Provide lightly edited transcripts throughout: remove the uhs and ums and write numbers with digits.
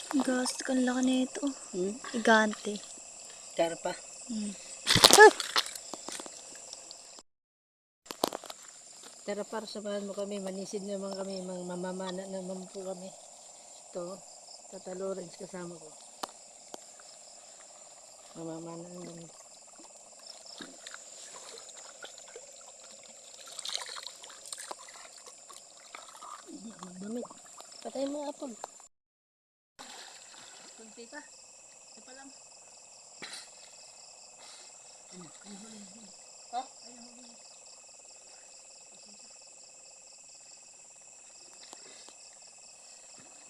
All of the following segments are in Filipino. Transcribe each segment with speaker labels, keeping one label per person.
Speaker 1: Gas, kan laki nito.
Speaker 2: Hmm?
Speaker 1: Igante.
Speaker 2: Karpa. Tara para samahan mo kami, manisid naman kami, mamamana naman po kami. Ito, Tata Lawrence kasama ko. Mamamana naman. Hindi ako magdamit. Patay mo nga apon. Kunti pa. Ito pa lang. Ha?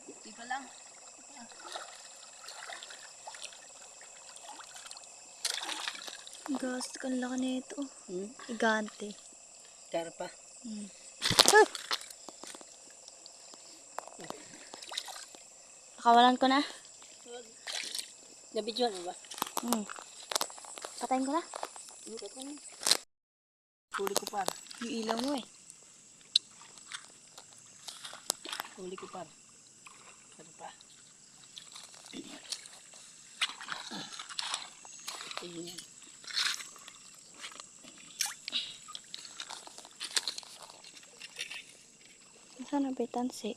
Speaker 2: Kunti pa lang.
Speaker 1: Gas, kan laki nito.
Speaker 2: Hmm?
Speaker 1: Igante.
Speaker 2: Karpa.
Speaker 1: Nakawalan ko na.
Speaker 2: Nabidyoan mo ba?
Speaker 1: Patayin ko na.
Speaker 2: Huli ko par.
Speaker 1: Yung ilaw mo eh.
Speaker 2: Huli ko par. Ano pa? Ayan.
Speaker 1: Saan na betansi?